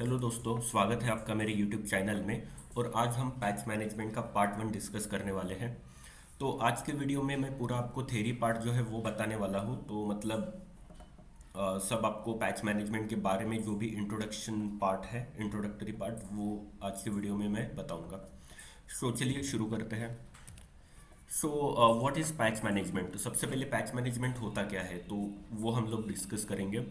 Hello दोस्तों, स्वागत है आपका मेरे यूट्यूब चैनल में। और आज हम पैच मैनेजमेंट का पार्ट 1 डिस्कस करने वाले हैं। तो आज के वीडियो में मैं पूरा आपको थ्योरी पार्ट जो है वो बताने वाला हूँ। तो मतलब सब आपको पैच मैनेजमेंट के बारे में जो भी इंट्रोडक्शन पार्ट है, इंट्रोडक्टरी पार्ट, वो आज के वीडियो में मैं बताऊँगा। सो चलिए शुरू करते हैं। So what is patch management. तो सबसे पहले पैच मैनेजमेंट होता क्या है, तो वो हम लोग डिस्कस करेंगे।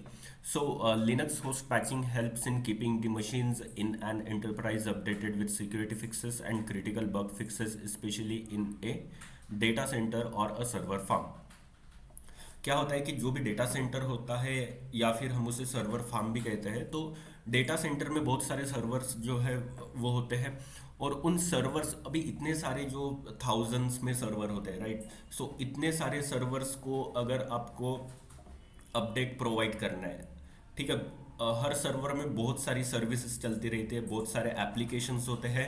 So Linux host patching helps in keeping the machines in an enterprise updated with security fixes and critical bug fixes, especially in a data centre और अ सर्वर फार्म। क्या होता है कि जो भी डेटा सेंटर होता है, या फिर हम उसे सर्वर फार्म भी कहते हैं, तो डेटा सेंटर में बहुत सारे सर्वर्स जो है वो होते हैं। और उन सर्वर्स, अभी इतने सारे जो थाउजेंड्स में सर्वर होते हैं, राइट। सो इतने सारे सर्वर्स को अगर आपको अपडेट प्रोवाइड करना है, ठीक है। हर सर्वर में बहुत सारी सर्विसेज चलती रहती है, बहुत सारे एप्लीकेशंस होते हैं,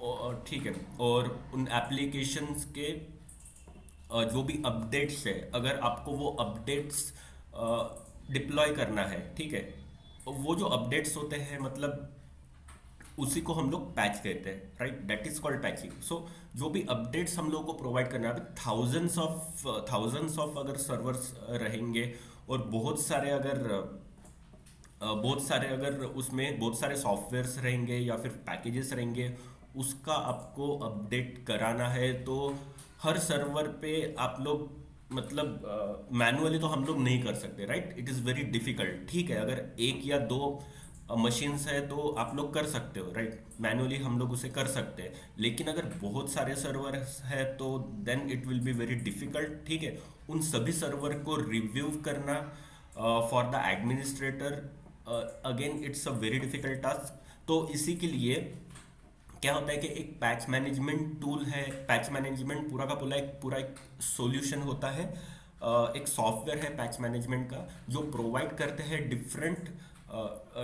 और ठीक है। और उन एप्लीकेशंस के जो भी अपडेट्स है, अगर आपको वो अपडेट्स डिप्लॉय करना है, ठीक है, वो जो अपडेट्स होते हैं, मतलब उसी को हम लोग पैच कहते हैं, right. That is called patching. So जो भी अपडेट्स हम लोग को प्रोवाइड करना है, थाउजेंड्स ऑफ अगर सर्वर्स रहेंगे, और बहुत सारे अगर उसमें बहुत सारे सॉफ्टवेयर्स रहेंगे या फिर पैकेजेस रहेंगे, उसका आपको अपडेट कराना है। तो हर सर्वर पे आप लोग, मतलब मैनुअली तो हम लोग नहीं कर सकते, right. It is very difficult. ठीक है, अगर एक या दो मशीन्स है तो आप लोग कर सकते हो, राइट। मैनुअली हम लोग उसे कर सकते हैं। लेकिन अगर बहुत सारे सर्वर है तो then it will be very difficult, ठीक है। उन सभी सर्वर को रिव्यू करना for the administrator, again it's a very difficult task. तो इसी के लिए क्या होता है कि एक पैच मैनेजमेंट टूल है। पैच मैनेजमेंट पूरा एक सॉल्यूशन होता है। एक सॉफ्टवेयर है पैच मैनेजमेंट का, जो प्रोवाइड करते हैं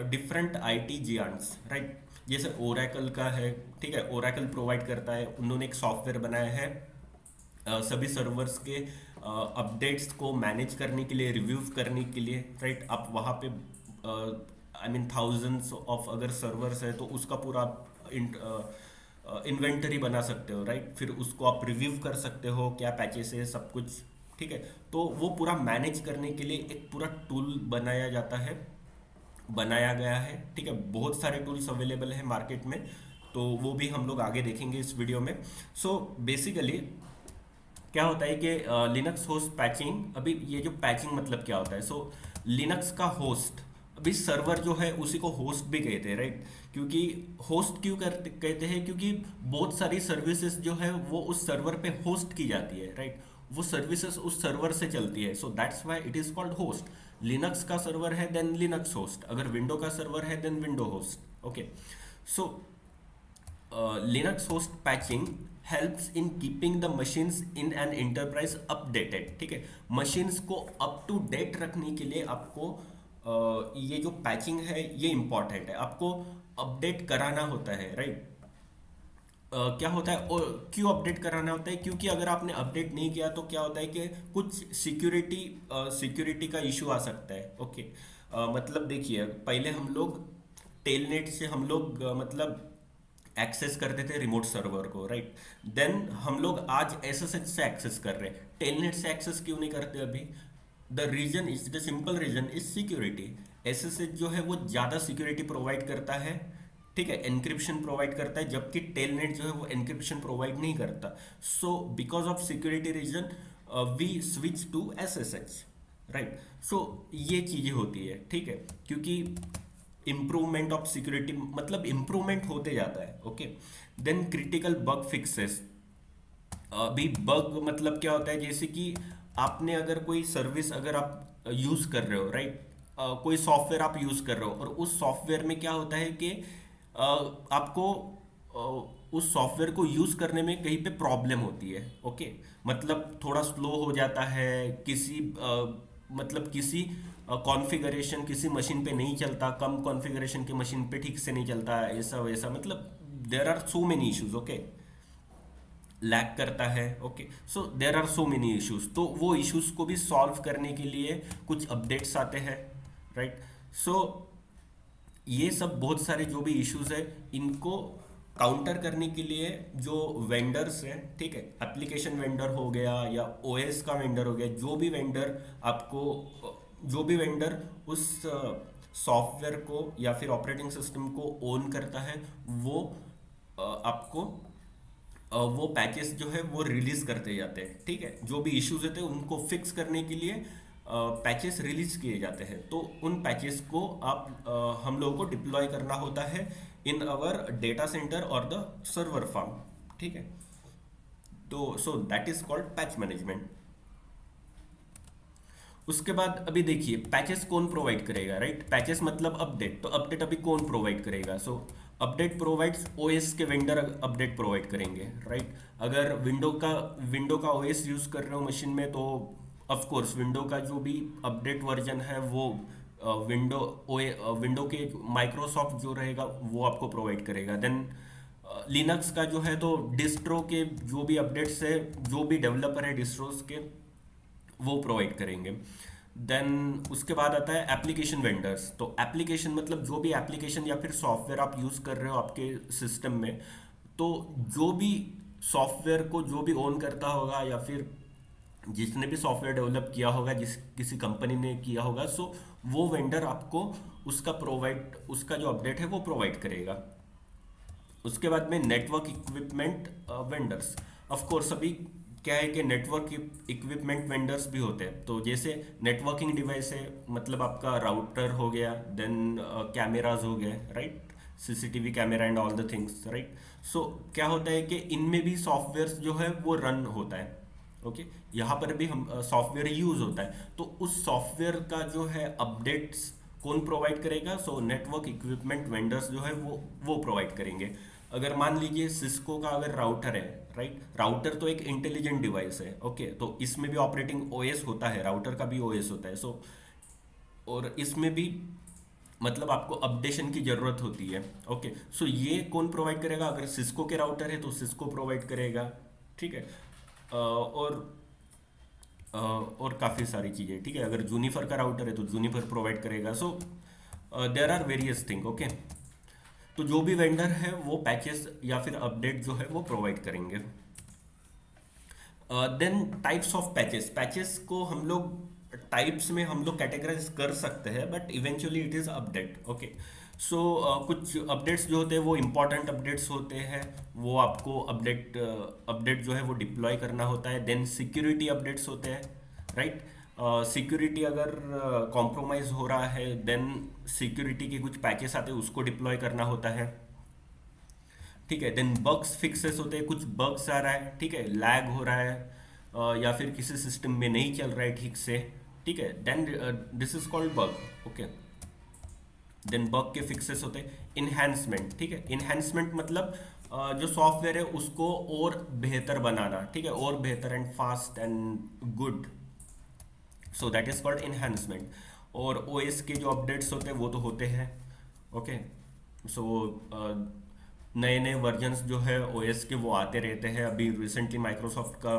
डिफरेंट आईटी जियांट्स, राइट। जैसे ओरेकल का है, ठीक है। ओरेकल प्रोवाइड करता है, उन्होंने एक सॉफ्टवेयर बनाया है सभी सर्वर्स के अपडेट्स को मैनेज करने के लिए, रिव्यू करने के लिए, राइट। आप वहाँ पे आई मीन थाउजेंड्स ऑफ अगर सर्वर्स है तो उसका पूरा इन्वेंटरी बना सकते हो, राइट। फिर उसको आप रिव्यू कर सकते हो, क्या पैचेस है, सब कुछ, ठीक है। तो वो पूरा मैनेज करने के लिए एक पूरा टूल बनाया गया है, ठीक है। बहुत सारे टूल्स अवेलेबल हैं मार्केट में, तो वो भी हम लोग आगे देखेंगे इस वीडियो में। सो बेसिकली क्या होता है कि लिनक्स होस्ट पैचिंग, अभी ये जो पैचिंग मतलब क्या होता है। सो लिनक्स का होस्ट, अभी सर्वर जो है उसी को होस्ट भी कहते हैं, राइट। क्योंकि होस्ट क्यों कहते हैं, क्योंकि बहुत सारी सर्विसेज जो है वो उस सर्वर पे होस्ट की जाती है, राइट। वो सर्विसेज उस सर्वर से चलती है, so that's why it is called host. Linux का सर्वर है देन लिनक्स होस्ट, अगर विंडो का सर्वर है then window host, okay. So Linux host patching helps in keeping the machines in an enterprise updated, ठीक है। Machines को up to date रखने के लिए आपको ये जो पैचिंग है ये इंपॉर्टेंट है, आपको अपडेट कराना होता है, राइट। क्या होता है और क्यों अपडेट कराना होता है, क्योंकि अगर आपने अपडेट नहीं किया तो क्या होता है कि कुछ सिक्योरिटी का इशू आ सकता है, ओके। मतलब देखिए, पहले हम लोग टेलनेट से हम लोग मतलब एक्सेस करते थे रिमोट सर्वर को, राइट। देन हम लोग आज एसएसएच से एक्सेस कर रहे हैं, टेलनेट से एक्सेस क्यों नहीं करते अभी। The simple reason is security. SSH जो है वो ज़्यादा सिक्योरिटी प्रोवाइड करता है, ठीक है, एनक्रिप्शन प्रोवाइड करता है, जबकि टेलनेट जो है वो एनक्रिप्शन प्रोवाइड नहीं करता। So because of security reason we switch to SSH, right. So ये चीज़ें होती है, ठीक है, क्योंकि इम्प्रूवमेंट ऑफ सिक्योरिटी मतलब इम्प्रूवमेंट होते जाता है, okay. Then critical bug fixes. अभी बग मतलब क्या होता है, जैसे कि आपने अगर कोई सर्विस अगर आप यूज़ कर रहे हो, राइट। कोई सॉफ्टवेयर आप यूज़ कर रहे हो, और उस सॉफ्टवेयर में क्या होता है कि आपको उस सॉफ्टवेयर को यूज़ करने में कहीं पे प्रॉब्लम होती है, ओके। मतलब थोड़ा स्लो हो जाता है, किसी कॉन्फ़िगरेशन किसी मशीन पे नहीं चलता, कम कॉन्फ़िगरेशन के मशीन पे ठीक से नहीं चलता, ऐसा वैसा, मतलब there are so many issues, okay. Lag करता है, okay. So there are so many issues, तो वो इश्यूज को भी सॉल्व करने के लिए कुछ अपडेट्स आते हैं, राइट। सो ये सब बहुत सारे जो भी इश्यूज है, इनको काउंटर करने के लिए जो वेंडर्स हैं, ठीक है, एप्लीकेशन वेंडर हो गया या ओएस का वेंडर हो गया, आपको जो भी वेंडर उस सॉफ्टवेयर को या फिर ऑपरेटिंग सिस्टम को ओन करता है, वो आपको वो पैचेस जो है वो रिलीज करते जाते हैं, ठीक है। जो भी इश्यूज होते हैं उनको फिक्स करने के लिए पैचेस रिलीज किए जाते हैं। तो उन पैचेस को हम लोगों को डिप्लॉय करना होता है इन अवर डेटा सेंटर और द सर्वर फार्म, ठीक है। तो सो that is called patch management. उसके बाद अभी देखिए पैचेस कौन प्रोवाइड करेगा, राइट। पैचेस मतलब अपडेट, तो अपडेट अभी कौन प्रोवाइड करेगा? सो अपडेट प्रोवाइड्स ओएस के वेंडर अपडेट प्रोवाइड करेंगे, राइट। अगर विंडो का ओएस यूज कर रहे हो मशीन में, तो ऑफ कोर्स विंडो का जो भी अपडेट वर्जन है वो विंडो के माइक्रोसॉफ्ट जो रहेगा वो आपको प्रोवाइड करेगा। देन लिनक्स का जो है तो डिस्ट्रो के जो भी अपडेट्स है, जो भी डेवलपर है डिस्ट्रोस के, वो प्रोवाइड करेंगे। देन उसके बाद आता है एप्लीकेशन वेंडर्स। तो एप्लीकेशन मतलब जो भी एप्लीकेशन या फिर सॉफ्टवेयर आप यूज़ कर रहे हो आपके सिस्टम में, तो जो भी सॉफ्टवेयर को जो भी ओन करता होगा या फिर जिसने भी सॉफ्टवेयर डेवलप किया होगा, जिस किसी कंपनी ने किया होगा, सो वो वेंडर आपको उसका जो अपडेट है वो प्रोवाइड करेगा। उसके बाद में network equipment vendors. Of course अभी क्या है कि नेटवर्क इक्विपमेंट वेंडर्स भी होते हैं। तो जैसे नेटवर्किंग डिवाइस है, मतलब आपका राउटर हो गया, देन कैमराज हो गए, right, CCTV camera and all the things, right. So क्या होता है कि इनमें भी सॉफ्टवेयर जो है वो रन होता है, ओके। यहाँ पर भी हम सॉफ्टवेयर यूज होता है, तो उस सॉफ्टवेयर का जो है अपडेट्स कौन प्रोवाइड करेगा? सो नेटवर्क इक्विपमेंट वेंडर्स जो है वो प्रोवाइड करेंगे। अगर मान लीजिए सिस्को का अगर राउटर है, राइट, राउटर तो एक इंटेलिजेंट डिवाइस है, ओके। तो इसमें भी ऑपरेटिंग ओएस होता है, राउटर का भी ओएस होता है। सो और इसमें भी मतलब आपको अपडेशन की जरूरत होती है, ओके। सो ये कौन प्रोवाइड करेगा? अगर सिस्को के राउटर है तो सिस्को प्रोवाइड करेगा, ठीक है। और काफ़ी सारी चीज़ें, ठीक है। अगर जूनिफर का राउटर है तो जूनिफर प्रोवाइड करेगा। So there are various thing, okay. तो जो भी वेंडर है वो पैचेस या फिर अपडेट जो है वो प्रोवाइड करेंगे। Then types of patches. Patches को हम लोग टाइप्स में हम लोग कैटेगराइज कर सकते हैं, but eventually it is update, okay. So कुछ अपडेट्स जो होते हैं वो इम्पॉर्टेंट अपडेट्स होते हैं, वो आपको अपडेट जो है वो डिप्लॉय करना होता है। देन सिक्योरिटी अपडेट्स होते हैं, राइट। सिक्योरिटी अगर कॉम्प्रोमाइज हो रहा है, देन सिक्योरिटी के कुछ पैचेस आते हैं, उसको डिप्लॉय करना होता है, ठीक है। देन बग्स फिक्सेस होते हैं, कुछ बग्स आ रहा है, ठीक है, लैग हो रहा है, या फिर किसी सिस्टम में नहीं चल रहा है ठीक से, ठीक है। Then this is called bug, okay. Then bug के फिक्सेस होते हैं। इन्हेंसमेंट, ठीक है। इन्हेंसमेंट मतलब जो सॉफ्टवेयर है उसको और बेहतर बनाना, ठीक है, और बेहतर and fast and good, so that is called enhancement. और ओएस के जो अपडेट्स होते हैं वो तो होते हैं, ओके। सो नए नए वर्जन्स जो है ओएस के वो आते रहते हैं। अभी रिसेंटली माइक्रोसॉफ्ट का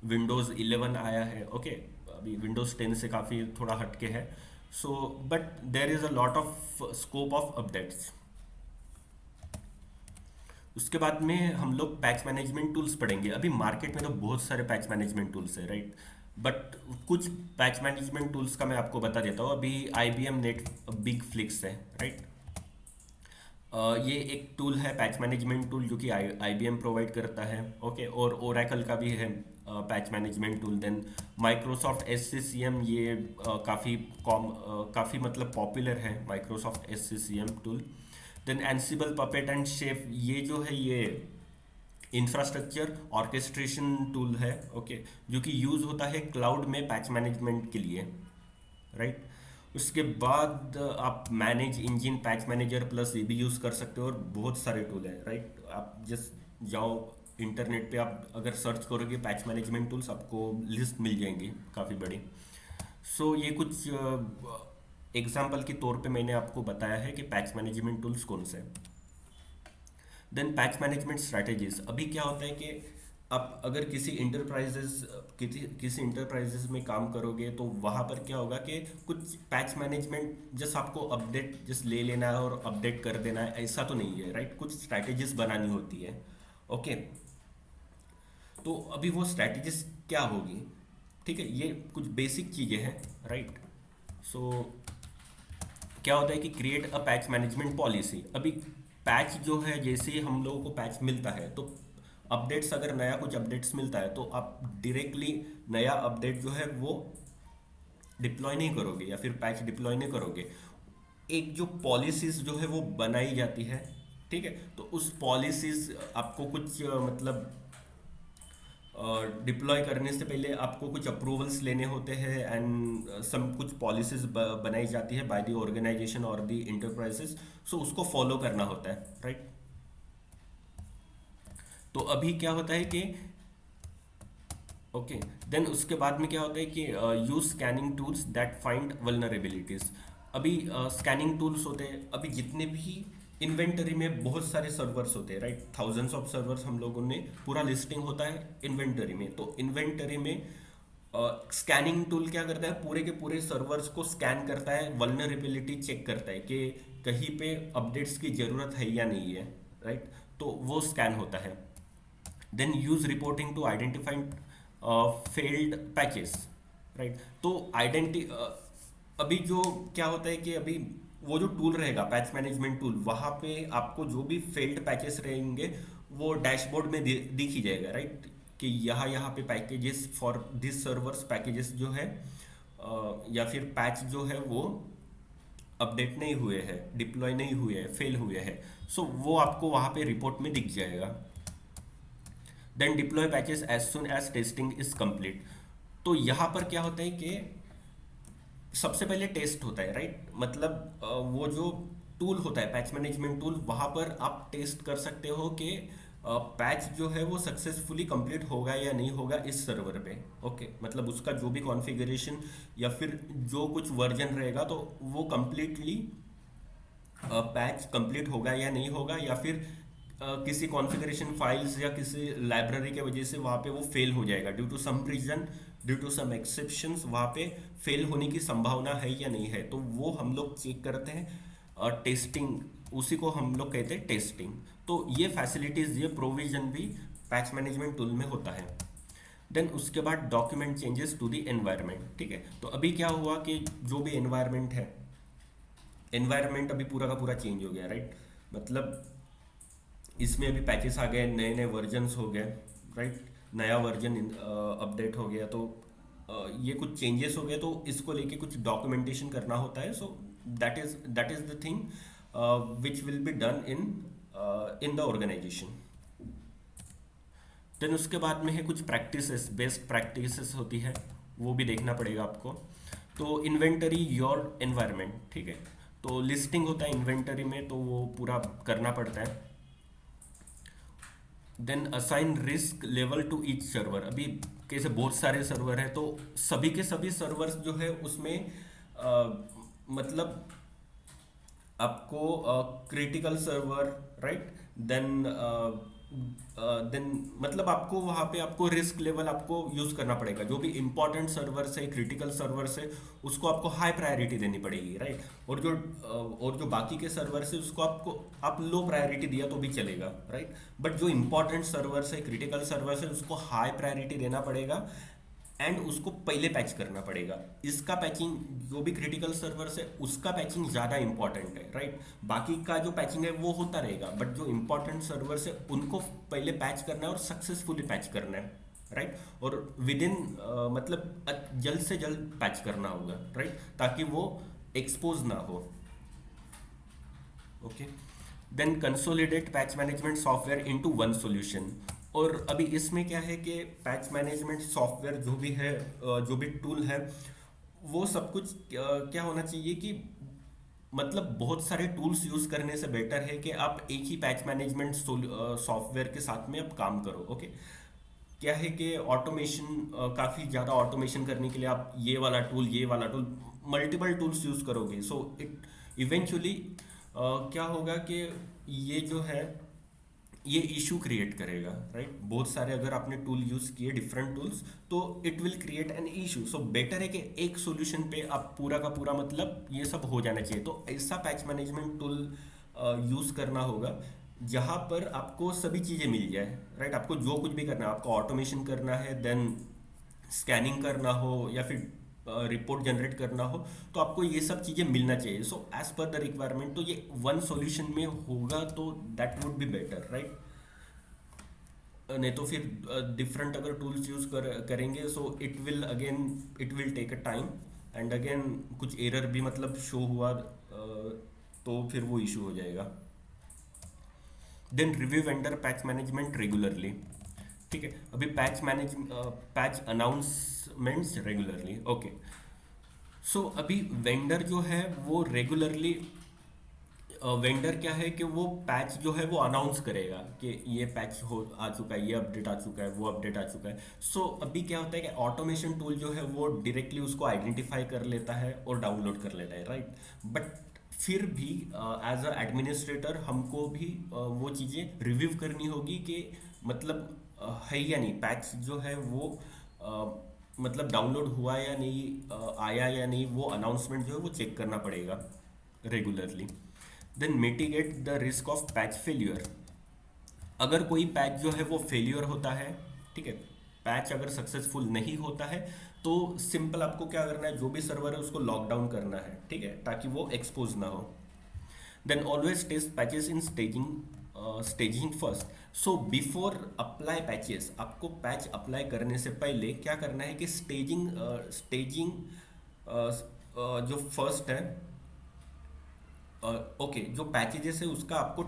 विंडोज़ 11 आया है, ओके। अभी विंडोज़ 10 से काफ़ी थोड़ा हटके है। So but there is a lot of scope of updates. उसके बाद में हम लोग पैच मैनेजमेंट टूल्स पढ़ेंगे। अभी मार्केट में तो बहुत सारे पैच मैनेजमेंट टूल्स है, राइट। बट कुछ पैच मैनेजमेंट टूल्स का मैं आपको बता देता हूँ। अभी IBM नेट बिग फ्लिक्स है, राइट। ये एक टूल है, पैच मैनेजमेंट टूल, जो कि IBM प्रोवाइड करता है, ओके। और ओरेकल का भी है patch management tool. Then Microsoft SCCM, ये काफ़ी मतलब पॉपुलर है Microsoft SCCM tool. Then Ansible, Puppet and Chef, ये जो है ये इंफ्रास्ट्रक्चर ऑर्केस्ट्रेशन टूल है, ओके, जो कि यूज़ होता है क्लाउड में पैच मैनेजमेंट के लिए, राइट। उसके बाद आप manage engine patch manager plus ये भी यूज़ कर सकते हो, और बहुत सारे टूल हैं, राइट। आप जस्ट जाओ इंटरनेट पे, आप अगर सर्च करोगे पैच मैनेजमेंट टूल्स, आपको लिस्ट मिल जाएंगी काफ़ी बड़ी। सो ये कुछ एग्जाम्पल के तौर पे मैंने आपको बताया है कि पैच मैनेजमेंट टूल्स कौन से हैं। Then patch management strategies. अभी क्या होता है कि आप अगर किसी इंटरप्राइजेस में काम करोगे तो वहाँ पर क्या होगा कि कुछ पैच मैनेजमेंट जस्ट आपको अपडेट जस्ट ले लेना है और अपडेट कर देना है, ऐसा तो नहीं है, राइट। कुछ स्ट्रैटेजीज बनानी होती है। ओके, तो अभी वो स्ट्रैटेजीज क्या होगी, ठीक है, ये कुछ बेसिक चीज़ें हैं, राइट। सो क्या होता है कि create a patch management policy. अभी पैच जो है, जैसे ही हम लोगों को पैच मिलता है तो अपडेट्स, अगर नया कुछ अपडेट्स मिलता है तो आप डायरेक्टली नया अपडेट जो है वो डिप्लॉय नहीं करोगे या फिर पैच डिप्लॉय नहीं करोगे। एक जो पॉलिसीज जो है वो बनाई जाती है, ठीक है। तो उस पॉलिसीज आपको कुछ मतलब डिप्लॉय करने से पहले आपको कुछ अप्रूवल्स लेने होते हैं एंड सम कुछ पॉलिसीज बनाई जाती है बाय द ऑर्गेनाइजेशन और द इंटरप्राइजेस। सो उसको फॉलो करना होता है, राइट। तो अभी क्या होता है कि ओके, देन उसके बाद में क्या होता है कि use scanning tools that find vulnerabilities. अभी स्कैनिंग टूल्स होते हैं, अभी जितने भी इन्वेंटरी में बहुत सारे सर्वर्स होते हैं, राइट। थाउजेंड्स ऑफ सर्वर्स हम लोगों ने पूरा लिस्टिंग होता है इन्वेंटरी में। तो इन्वेंटरी में स्कैनिंग टूल क्या करता है, पूरे के पूरे सर्वर्स को स्कैन करता है, वल्नरेबिलिटी चेक करता है कि कहीं पे अपडेट्स की ज़रूरत है या नहीं है, राइट। तो वो स्कैन होता है। Then use reporting to identify failed patches, right. तो अभी जो क्या होता है कि अभी वो जो टूल रहेगा पैच मैनेजमेंट टूल, वहाँ पे आपको जो भी फेल्ड पैचेस रहेंगे वो डैशबोर्ड में दिख ही जाएगा, राइट। कि यहाँ पे packages for this servers packages जो है या फिर पैच जो है वो अपडेट नहीं हुए हैं, डिप्लॉय नहीं हुए हैं, फेल हुए हैं। सो वो आपको वहाँ पे रिपोर्ट में दिख जाएगा। Then deploy patches as soon as testing is complete. तो यहाँ पर क्या होता है कि सबसे पहले टेस्ट होता है, राइट। मतलब वो जो टूल होता है पैच मैनेजमेंट टूल, वहाँ पर आप टेस्ट कर सकते हो कि पैच जो है वो सक्सेसफुली कंप्लीट होगा या नहीं होगा इस सर्वर पे। ओके, मतलब उसका जो भी कॉन्फ़िगरेशन या फिर जो कुछ वर्जन रहेगा तो वो कंप्लीटली पैच कंप्लीट होगा या नहीं होगा, या फिर किसी कॉन्फ़िगरेशन फाइल्स या किसी लाइब्रेरी के वजह से वहाँ पे वो फेल हो जाएगा due to some reason, due to some exceptions, वहाँ पे फेल होने की संभावना है या नहीं है। तो वो हम लोग चेक करते हैं टेस्टिंग, उसी को हम लोग कहते हैं टेस्टिंग। तो ये फैसिलिटीज़, ये प्रोविजन भी पैच मैनेजमेंट टूल में होता है। देन उसके बाद document changes to the environment, ठीक है। तो अभी क्या हुआ कि जो भी एनवायरनमेंट है, एनवायरनमेंट अभी पूरा का पूरा चेंज हो गया, राइट। मतलब इसमें अभी पैचेस आ गए, नए नए वर्जन्स हो गए, राइट। नया वर्जन अपडेट हो गया, तो ये कुछ चेंजेस हो गए, तो इसको लेके कुछ डॉक्यूमेंटेशन करना होता है। So that is the thing which will be done in the organisation. Then उसके बाद में है कुछ प्रैक्टिसेस, बेस्ट प्रैक्टिसेस होती है, वो भी देखना पड़ेगा आपको। तो इन्वेंटरी योर एनवायरनमेंट, ठीक है। तो लिस्टिंग होता है इन्वेंटरी में, तो वो पूरा करना पड़ता है। Then assign risk level to each server. अभी कैसे बहुत सारे सर्वर है, तो सभी के सभी सर्वर्स जो है उसमें मतलब आपको critical server, right. Then then मतलब आपको वहाँ पे आपको रिस्क लेवल आपको यूज़ करना पड़ेगा। जो भी इंपॉर्टेंट सर्वर्स है, क्रिटिकल सर्वर्स है, उसको आपको हाई प्रायोरिटी देनी पड़ेगी, राइट। और जो बाकी के सर्वर्स है उसको आप लो प्रायोरिटी दिया तो भी चलेगा, राइट। बट जो इंपॉर्टेंट सर्वर्स है, क्रिटिकल सर्वर्स है, उसको हाई प्रायोरिटी देना पड़ेगा एंड उसको पहले पैच करना पड़ेगा। इसका पैचिंग, जो भी क्रिटिकल सर्वर्स है उसका पैचिंग ज़्यादा इंपॉर्टेंट है, राइट। बाकी का जो पैचिंग है वो होता रहेगा, बट जो इंपॉर्टेंट सर्वर्स है उनको पहले पैच करना है और सक्सेसफुली पैच करना है, राइट। और विद इन मतलब जल्द से जल्द पैच करना होगा, राइट, ताकि वो एक्सपोज ना हो। Okay, then consolidate patch management software into one solution. और अभी इसमें क्या है कि पैच मैनेजमेंट सॉफ्टवेयर जो भी है, जो भी टूल है, वो सब कुछ क्या होना चाहिए कि मतलब बहुत सारे टूल्स यूज़ करने से बेटर है कि आप एक ही पैच मैनेजमेंट सॉफ्टवेयर के साथ में आप काम करो। ओके, क्या है कि ऑटोमेशन, काफ़ी ज़्यादा ऑटोमेशन करने के लिए आप ये वाला टूल मल्टीपल टूल्स यूज़ करोगे। सो इट इवेंचुअली क्या होगा कि ये जो है ये इशू क्रिएट करेगा, राइट। बहुत सारे अगर आपने टूल यूज किए डिफरेंट टूल्स, तो it will create an issue. So better है कि एक सॉल्यूशन पे आप पूरा का पूरा मतलब ये सब हो जाना चाहिए। तो ऐसा पैच मैनेजमेंट टूल यूज करना होगा जहाँ पर आपको सभी चीज़ें मिल जाए, राइट। आपको जो कुछ भी करना है, आपको ऑटोमेशन करना है, देन स्कैनिंग करना हो, या फिर रिपोर्ट जनरेट करना हो, तो आपको ये सब चीज़ें मिलना चाहिए। So as per the requirement, तो ये वन सॉल्यूशन में होगा तो that would be better, right. नहीं तो फिर डिफरेंट अगर टूल्स यूज करेंगे, so it will take a time, and again कुछ एरर भी मतलब शो हुआ तो फिर वो इशू हो जाएगा। Then review vendor patch management regularly, ठीक है। अभी patch announcements regularly, okay. So अभी वेंडर जो है वो रेगुलरली, वेंडर क्या है कि वो पैच जो है वो अनाउंस करेगा कि ये पैच हो आ चुका है, ये अपडेट आ चुका है, वो अपडेट आ चुका है। सो अभी क्या होता है कि ऑटोमेशन टूल जो है वो डायरेक्टली उसको आइडेंटिफाई कर लेता है और डाउनलोड कर लेता है, राइट। बट फिर भी एज अ एडमिनिस्ट्रेटर हमको भी वो चीज़ें रिव्यू करनी होगी कि मतलब है या नहीं, पैच जो है वो मतलब डाउनलोड हुआ या नहीं, आया या नहीं, वो अनाउंसमेंट जो है वो चेक करना पड़ेगा regularly. Then mitigate the risk of patch failure. अगर कोई पैच जो है वो फेल्यूर होता है, ठीक है, पैच अगर सक्सेसफुल नहीं होता है, तो सिंपल आपको क्या करना है, जो भी सर्वर है उसको लॉकडाउन करना है, ठीक है, ताकि वो एक्सपोज ना हो। Then always test patches in staging first. So before apply patches, आपको पैच अप्लाई करने से पहले क्या करना है कि स्टेजिंग जो फर्स्ट है, ओके, जो पैचेजेस है उसका आपको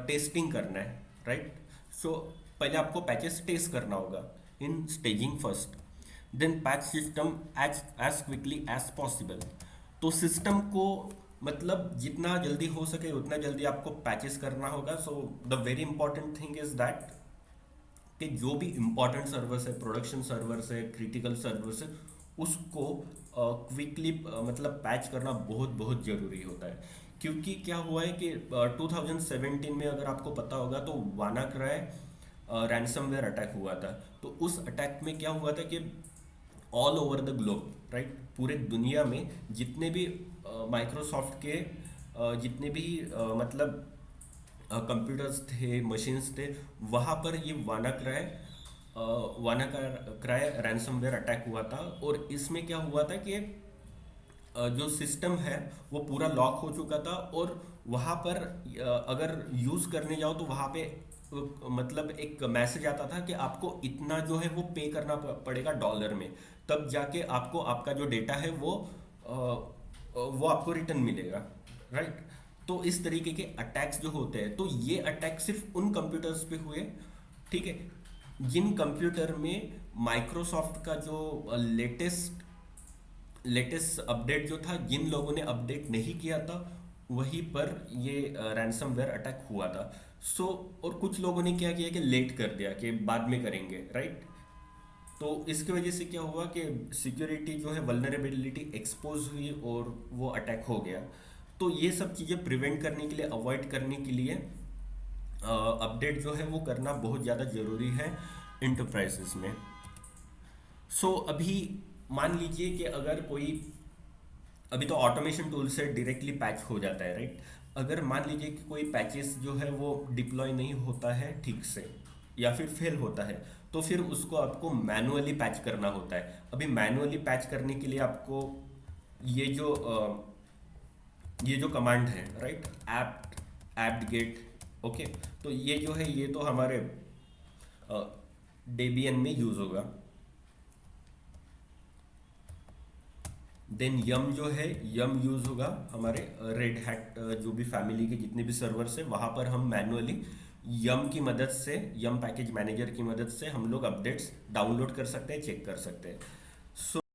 टेस्टिंग करना है, राइट। सो पहले आपको पैचेस टेस्ट करना होगा in staging first. Then patch system as as quickly as possible. तो सिस्टम को मतलब जितना जल्दी हो सके उतना जल्दी आपको पैचेस करना होगा। So the very important thing is that कि जो भी इंपॉर्टेंट सर्वर्स है, प्रोडक्शन सर्वर्स है, क्रिटिकल सर्वर्स है, उसको क्विकली मतलब पैच करना बहुत बहुत ज़रूरी होता है। क्योंकि क्या हुआ है कि 2017 में अगर आपको पता होगा तो वानाक्राई रैंसमवेयर अटैक हुआ था। तो उस अटैक में क्या हुआ था कि all over the globe, right, पूरे दुनिया में जितने भी माइक्रोसॉफ्ट के जितने भी मतलब कंप्यूटर्स थे, मशीन्स थे, वहाँ पर ये वानाक्राई रैंसमवेयर अटैक हुआ था। और इसमें क्या हुआ था कि जो सिस्टम है वो पूरा लॉक हो चुका था, और वहाँ पर अगर यूज़ करने जाओ तो वहाँ पे मतलब एक मैसेज आता था कि आपको इतना जो है वो पे करना पड़ेगा डॉलर में, तब जाके आपको आपका जो डेटा है वो आपको रिटर्न मिलेगा, राइट। तो इस तरीके के अटैक्स जो होते हैं, तो ये अटैक सिर्फ उन कंप्यूटर्स पे हुए, ठीक है, जिन कंप्यूटर में माइक्रोसॉफ्ट का जो लेटेस्ट अपडेट जो था, जिन लोगों ने अपडेट नहीं किया था वहीं पर ये रैंसमवेयर अटैक हुआ था। सो और कुछ लोगों ने क्या किया कि लेट कर दिया कि बाद में करेंगे, राइट। तो इसकी वजह से क्या हुआ कि सिक्योरिटी जो है वल्नरेबिलिटी एक्सपोज हुई और वो अटैक हो गया। तो ये सब चीज़ें प्रिवेंट करने के लिए, अवॉइड करने के लिए अपडेट जो है वो करना बहुत ज़्यादा ज़रूरी है इंटरप्राइजेस में। सो अभी मान लीजिए कि अगर कोई, अभी तो ऑटोमेशन टूल से डायरेक्टली पैच हो जाता है, राइट। अगर मान लीजिए कि कोई पैचेस जो है वो डिप्लॉय नहीं होता है ठीक से, या फिर फेल होता है, तो फिर उसको आपको मैनुअली पैच करना होता है। अभी मैनुअली पैच करने के लिए आपको ये जो ये जो कमांड है, राइट, एप्ट गेट, ओके, तो ये जो है ये तो हमारे डेबियन में यूज होगा। देन यम जो है, यम यूज होगा हमारे रेड हैट जो भी फैमिली के जितने भी सर्वर्स है, वहां पर हम मैनुअली यम की मदद से, यम पैकेज मैनेजर की मदद से हम लोग अपडेट्स डाउनलोड कर सकते हैं, चेक कर सकते हैं। सो